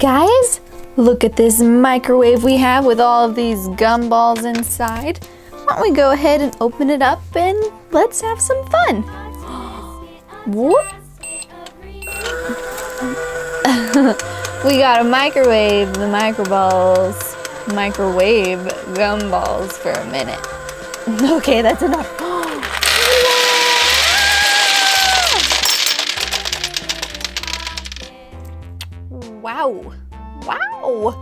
guys, look at this microwave we have with all of these gumballs inside. Why don't we go ahead and open it up and let's have some fun. Whoop. We got a microwave the microwave gumballs for a minute. Okay, that's enough. Wow. Wow.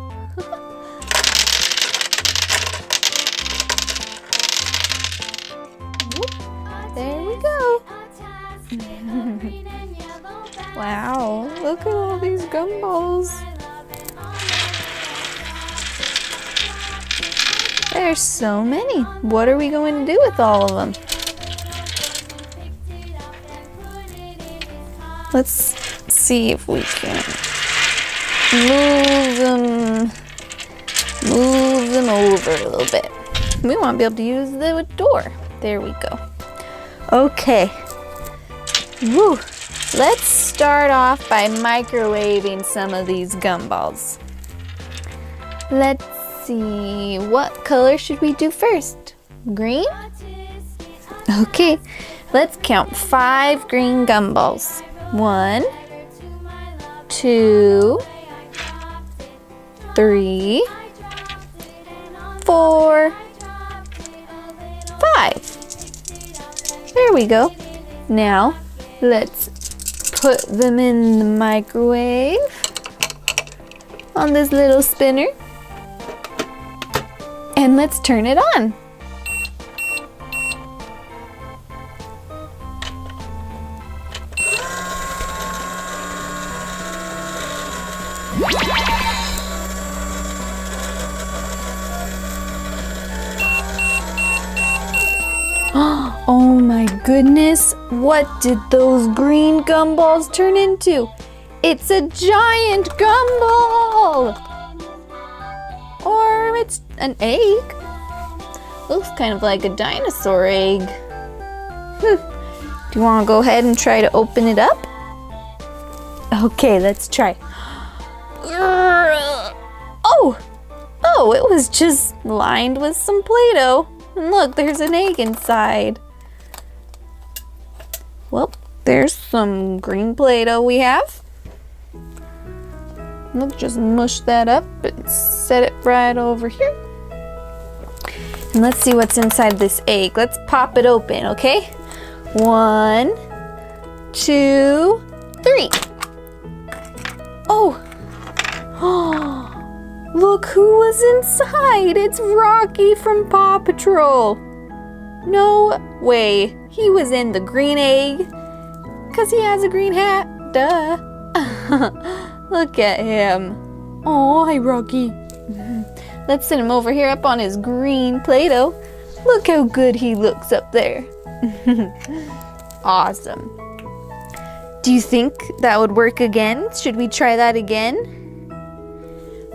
There we go. Wow, look at all these gumballs. There's so many. What are we going to do with all of them? Let's see if we can move them over a little bit. We want to be able to use the door. There we go. Okay. Woo. Let's start off by microwaving some of these gumballs. Let's see, what color should we do first? Green? Okay, let's count 5 green gumballs. 1, 2, 3, 4, 5. There we go. Now, let's put them in the microwave on this little spinner. And let's turn it on. Oh my goodness, what did those green gumballs turn into? It's a giant gumball! Or it's an egg. Looks kind of like a dinosaur egg. Do you want to go ahead and try to open it up? Okay, let's try. Oh, it was just lined with some Play-Doh. And look, there's an egg inside. Well, there's some green Play-Doh we have. Let's just mush that up and set it right over here. And let's see what's inside this egg. Let's pop it open, okay? 1, 2, 3. Oh! Look who was inside! It's Rocky from Paw Patrol! No way! He was in the green egg! 'Cause he has a green hat! Duh! Look at him! Oh, hi Rocky! Let's sit him over here up on his green Play-Doh. Look how good he looks up there! Awesome! Do you think that would work again? Should we try that again?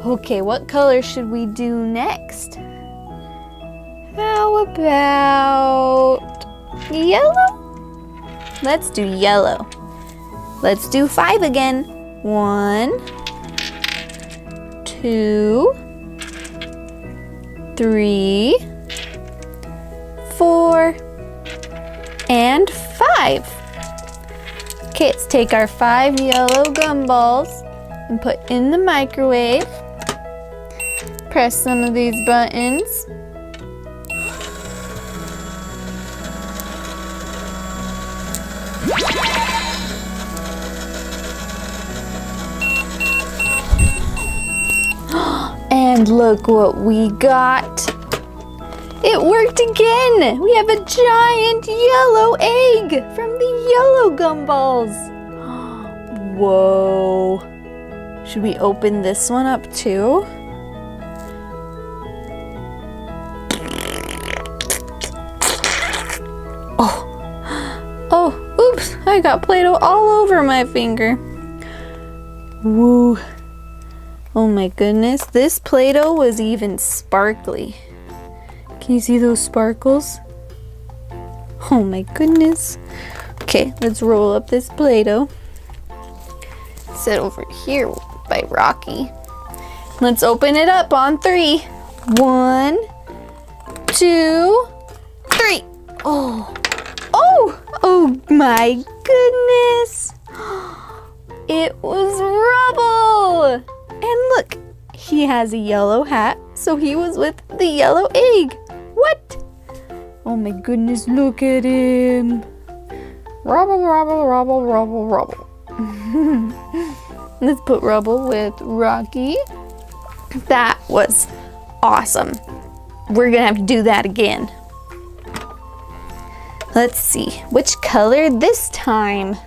Okay, what color should we do next? How about yellow? Let's do yellow. Let's do 5 again. 1, 2, 3, 4, and 5. Okay, let's take our 5 yellow gumballs and put in the microwave. Press some of these buttons. And look what we got. It worked again. We have a giant yellow egg from the yellow gumballs. Whoa. Should we open this one up too? Oh, oops, I got Play-Doh all over my finger. Woo. Oh my goodness, this Play-Doh was even sparkly. Can you see those sparkles? Oh my goodness. Okay, let's roll up this Play-Doh. Sit over here by Rocky. Let's open it up on 3. 1, 2, 3. Oh my goodness. It was Rubble. And look, he has a yellow hat, so he was with the yellow egg. What? Oh my goodness, look at him. Rubble, Rubble, Rubble, Rubble, Rubble. Let's put Rubble with Rocky. That was awesome. We're gonna have to do that again. Let's see, which color this time?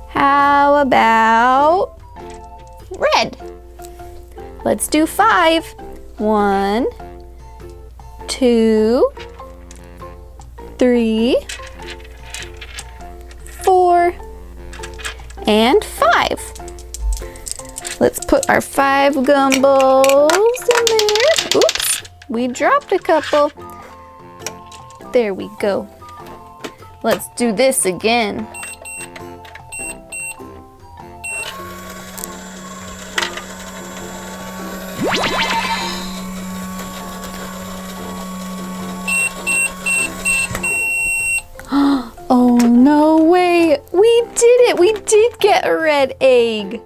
How about red? Let's do 5. 1, 2, 3, 4, and 5. Let's put our 5 gumballs in there. Oops, we dropped a couple. There we go. Let's do this again. Oh, no way. We did it. We did get a red egg.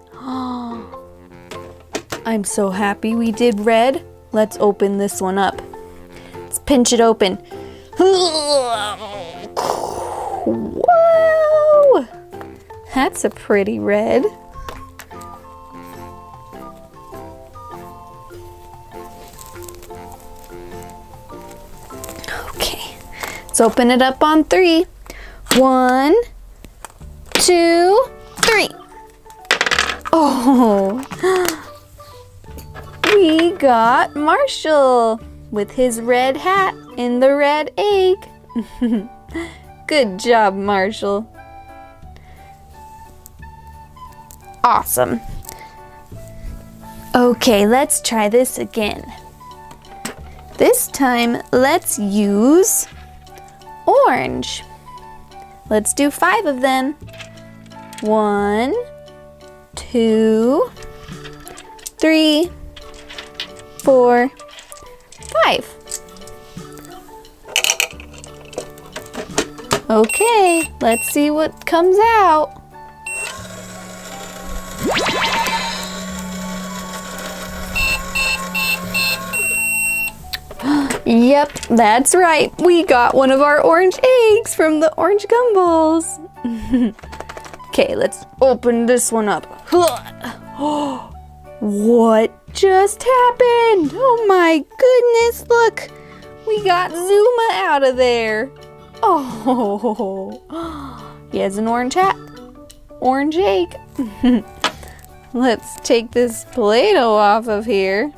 I'm so happy we did red. Let's open this one up. Let's pinch it open. Whoa! That's a pretty red. Okay, let's open it up on 3. 1, 2, 3. Oh, we got Marshall with his red hat in the red egg. Good job, Marshall. Awesome. Okay, let's try this again. This time, let's use orange. Let's do 5 of them. 1, 2, 3, 4, 5. Okay, let's see what comes out. Yep, that's right. We got one of our orange eggs from the orange gumballs. Okay, let's open this one up. What just happened? Oh my goodness, look. We got Zuma out of there. Oh, he has an orange hat, orange egg. Let's take this Play-Doh off of here.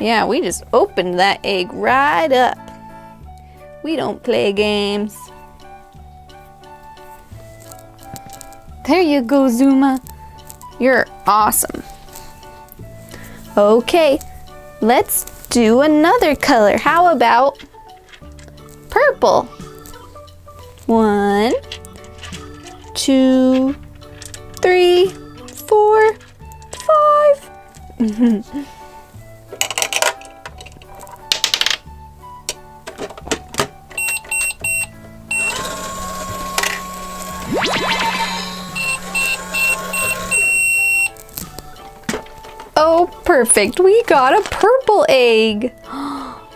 Yeah, we just opened that egg right up. We don't play games. There you go, Zuma. You're awesome. Okay, let's do another color. How about purple? 1, 2, 3, 4, 5. Oh, perfect. We got a purple egg.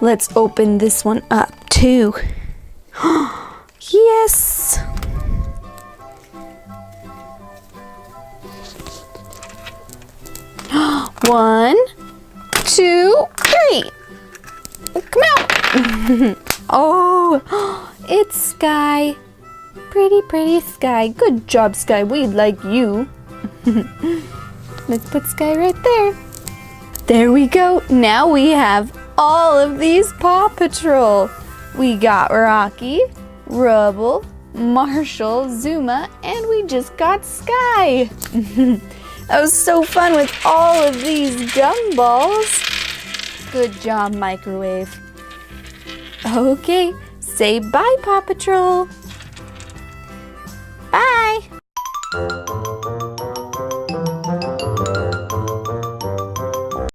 Let's open this one up too. Yes. One, 2, 3. Come out. Oh, it's Skye. Pretty Skye. Good job, Skye. We like you. Let's put Skye right there. There we go. Now we have all of these Paw Patrol. We got Rocky, Rubble, Marshall, Zuma, and we just got Skye. That was so fun with all of these gumballs. Good job, Microwave. Okay, say bye, Paw Patrol.